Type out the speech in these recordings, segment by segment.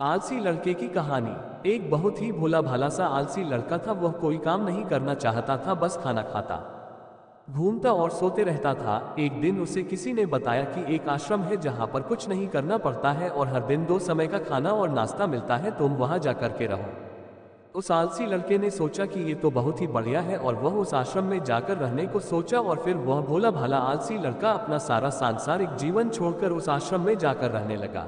आलसी लड़के की कहानी। एक बहुत ही भोला भाला सा आलसी लड़का था। वह कोई काम नहीं करना चाहता था, बस खाना खाता, घूमता और सोते रहता था। एक दिन उसे किसी ने बताया कि एक आश्रम है जहाँ पर कुछ नहीं करना पड़ता है और हर दिन 2 समय का खाना और नाश्ता मिलता है, तुम वहाँ जा कर के रहो। उस आलसी लड़के ने सोचा कि ये तो बहुत ही बढ़िया है और वह उस आश्रम में जाकर रहने को सोचा। और फिर वह भोला भाला आलसी लड़का अपना सारा सांसारिक जीवन छोड़कर उस आश्रम में जाकर रहने लगा।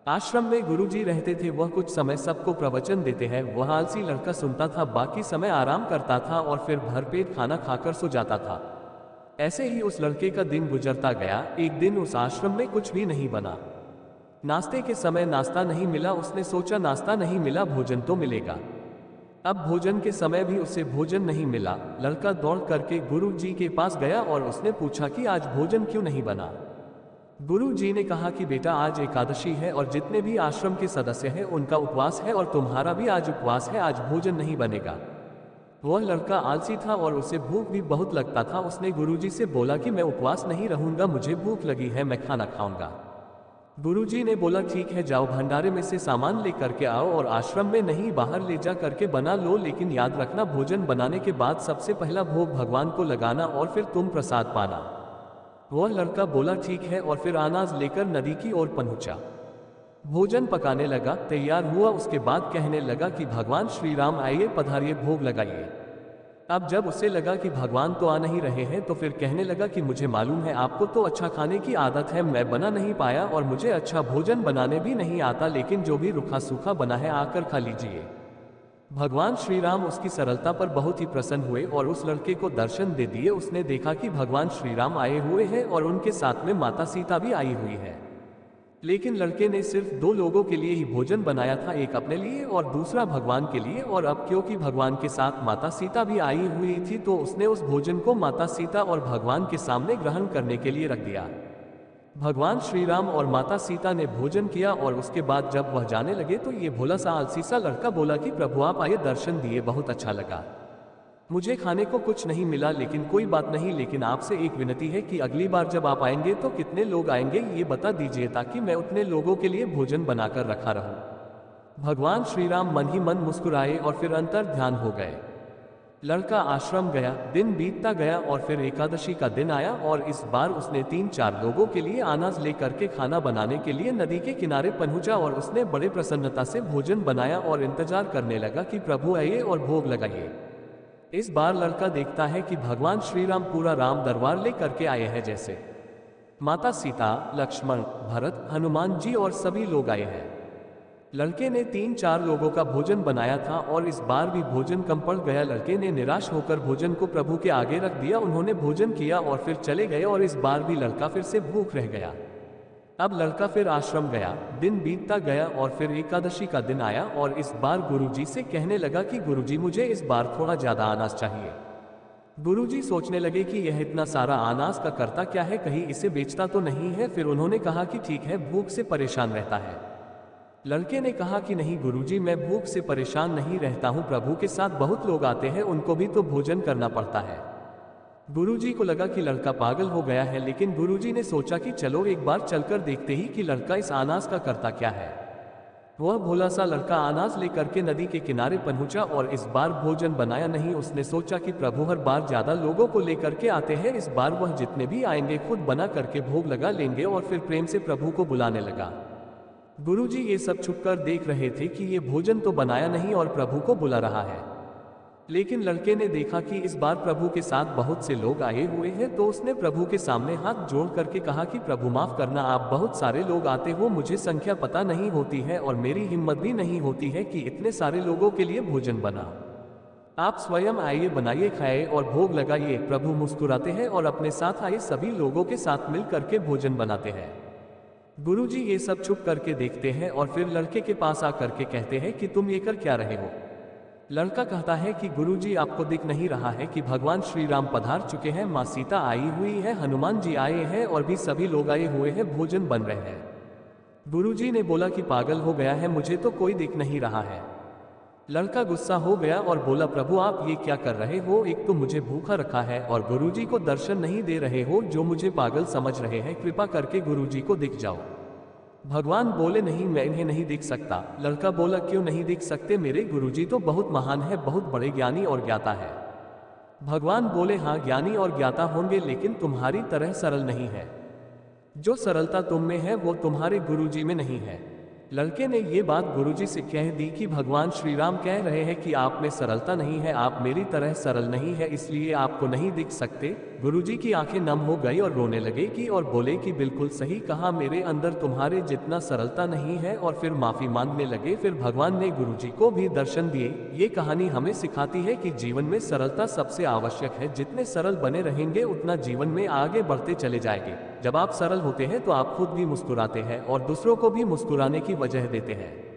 आश्रम में गुरुजी रहते थे। वह कुछ समय सबको प्रवचन देते हैं। वह आलसी लड़का सुनता था, बाकी समय आराम करता था और फिर भरपेट खाना खाकर सो जाता था। ऐसे ही उस लड़के का दिन गुजरता गया। एक दिन उस आश्रम में कुछ भी नहीं बना। नाश्ते के समय नाश्ता नहीं मिला। उसने सोचा नाश्ता नहीं मिला, भोजन तो मिलेगा। अब भोजन के समय भी उसे भोजन नहीं मिला। लड़का दौड़ करके गुरुजी के पास गया और उसने पूछा कि आज भोजन क्यों नहीं बना। गुरु जी ने कहा कि बेटा, आज एकादशी है और जितने भी आश्रम के सदस्य हैं उनका उपवास है और तुम्हारा भी आज उपवास है, आज भोजन नहीं बनेगा। वह लड़का आलसी था और उसे भूख भी बहुत लगता था। उसने गुरुजी से बोला कि मैं उपवास नहीं रहूंगा, मुझे भूख लगी है, मैं खाना खाऊंगा। गुरुजी ने बोला ठीक है, जाओ भंडारे में से सामान ले करके आओ और आश्रम में नहीं बाहर ले जा करके बना लो, लेकिन याद रखना भोजन बनाने के बाद सबसे पहला भोग भगवान को लगाना और फिर तुम प्रसाद पाना। वह लड़का बोला ठीक है और फिर अनाज लेकर नदी की ओर पहुंचा। भोजन पकाने लगा, तैयार हुआ। उसके बाद कहने लगा कि भगवान श्री राम आइए, पधारिए, भोग लगाइए। अब जब उसे लगा कि भगवान तो आ नहीं रहे हैं तो फिर कहने लगा कि मुझे मालूम है आपको तो अच्छा खाने की आदत है, मैं बना नहीं पाया और मुझे अच्छा भोजन बनाने भी नहीं आता, लेकिन जो भी रूखा सूखा बना है आकर खा लीजिए। भगवान श्री राम उसकी सरलता पर बहुत ही प्रसन्न हुए और उस लड़के को दर्शन दे दिए। उसने देखा कि भगवान श्री राम आए हुए हैं और उनके साथ में माता सीता भी आई हुई है। लेकिन लड़के ने सिर्फ 2 लोगों के लिए ही भोजन बनाया था, एक अपने लिए और दूसरा भगवान के लिए। और अब क्योंकि भगवान के साथ माता सीता भी आई हुई थी तो उसने उस भोजन को माता सीता और भगवान के सामने ग्रहण करने के लिए रख दिया। भगवान श्री राम और माता सीता ने भोजन किया और उसके बाद जब वह जाने लगे तो ये भोला सा आलसी सा लड़का बोला कि प्रभु आप आए, दर्शन दिए, बहुत अच्छा लगा। मुझे खाने को कुछ नहीं मिला, लेकिन कोई बात नहीं, लेकिन आपसे एक विनती है कि अगली बार जब आप आएंगे तो कितने लोग आएंगे ये बता दीजिए, ताकि मैं उतने लोगों के लिए भोजन बनाकर रखा रहूं। भगवान श्री राम मन ही मन मुस्कुराए और फिर अंतर ध्यान हो गए। लड़का आश्रम गया, दिन बीतता गया और फिर एकादशी का दिन आया और इस बार उसने 3-4 लोगों के लिए अनाज लेकर के खाना बनाने के लिए नदी के किनारे पहुंचा और उसने बड़े प्रसन्नता से भोजन बनाया और इंतजार करने लगा कि प्रभु आइए और भोग लगाइए। इस बार लड़का देखता है कि भगवान श्री राम पूरा राम दरबार ले करके आए हैं, जैसे माता सीता, लक्ष्मण, भरत, हनुमान जी और सभी लोग आए हैं। लड़के ने 3-4 लोगों का भोजन बनाया था और इस बार भी भोजन कम पड़ गया। लड़के ने निराश होकर भोजन को प्रभु के आगे रख दिया। उन्होंने भोजन किया और फिर चले गए और इस बार भी लड़का फिर से भूख रह गया। अब लड़का फिर आश्रम गया, दिन बीतता गया और फिर एकादशी का दिन आया और इस बार गुरुजी से कहने लगा कि गुरुजी मुझे इस बार थोड़ा ज्यादा अनाज चाहिए। गुरुजी सोचने लगे कि यह इतना सारा अनाज का करता क्या है, कहीं इसे बेचता तो नहीं है। फिर उन्होंने कहा कि ठीक है, भूख से परेशान रहता है। लड़के ने कहा कि नहीं गुरुजी, मैं भूख से परेशान नहीं रहता हूँ, प्रभु के साथ बहुत लोग आते हैं, उनको भी तो भोजन करना पड़ता है। गुरुजी को लगा कि लड़का पागल हो गया है, लेकिन गुरुजी ने सोचा कि चलो एक बार चलकर देखते ही कि लड़का इस अनाज का करता क्या है। वह भोला सा लड़का अनाज लेकर के नदी के किनारे पहुंचा और इस बार भोजन बनाया नहीं। उसने सोचा कि प्रभु हर बार ज्यादा लोगों को लेकर के आते हैं, इस बार वह जितने भी आएंगे खुद बना करके भोग लगा लेंगे। और फिर प्रेम से प्रभु को बुलाने लगा। गुरुजी ये सब छुपकर देख रहे थे कि ये भोजन तो बनाया नहीं और प्रभु को बुला रहा है। लेकिन लड़के ने देखा कि इस बार प्रभु के साथ बहुत से लोग आए हुए हैं, तो उसने प्रभु के सामने हाथ जोड़ करके कहा कि प्रभु माफ करना, आप बहुत सारे लोग आते हो, मुझे संख्या पता नहीं होती है और मेरी हिम्मत भी नहीं होती है कि इतने सारे लोगों के लिए भोजन बना। आप स्वयं आइए, बनाइए, खाइए और भोग लगाइए। प्रभु मुस्कुराते हैं और अपने साथ आए सभी लोगों के साथ मिल करके भोजन बनाते हैं। गुरुजी ये सब छुप करके देखते हैं और फिर लड़के के पास आकर के कहते हैं कि तुम ये कर क्या रहे हो। लड़का कहता है कि गुरुजी आपको दिख नहीं रहा है कि भगवान श्री राम पधार चुके हैं, माँ सीता आई हुई है, हनुमान जी आए हैं और भी सभी लोग आए हुए हैं, भोजन बन रहे हैं। गुरुजी ने बोला कि पागल हो गया है, मुझे तो कोई दिख नहीं रहा है। लड़का गुस्सा हो गया और बोला प्रभु आप ये क्या कर रहे हो, एक तो मुझे भूखा रखा है और गुरुजी को दर्शन नहीं दे रहे हो, जो मुझे पागल समझ रहे हैं, कृपा करके गुरुजी को दिख जाओ। भगवान बोले नहीं, मैं इन्हें नहीं देख सकता। लड़का बोला क्यों नहीं देख सकते, मेरे गुरुजी तो बहुत महान है, बहुत बड़े ज्ञानी और ज्ञाता है। भगवान बोले हाँ, ज्ञानी और ज्ञाता होंगे लेकिन तुम्हारी तरह सरल नहीं है। जो सरलता तुम में है वो तुम्हारे गुरुजी में नहीं है। लड़के ने ये बात गुरुजी से कह दी कि भगवान श्री राम कह रहे हैं कि आप में सरलता नहीं है, आप मेरी तरह सरल नहीं है, इसलिए आपको नहीं दिख सकते। गुरुजी की आंखें नम हो गई और रोने लगे कि और बोले कि बिल्कुल सही कहा, मेरे अंदर तुम्हारे जितना सरलता नहीं है, और फिर माफी मांगने लगे। फिर भगवान ने गुरुजी को भी दर्शन दिए। ये कहानी हमें सिखाती है कि जीवन में सरलता सबसे आवश्यक है। जितने सरल बने रहेंगे उतना जीवन में आगे बढ़ते चले जाएंगे। जब आप सरल होते हैं तो आप खुद भी मुस्कुराते हैं और दूसरों को भी मुस्कुराने की वजह देते हैं।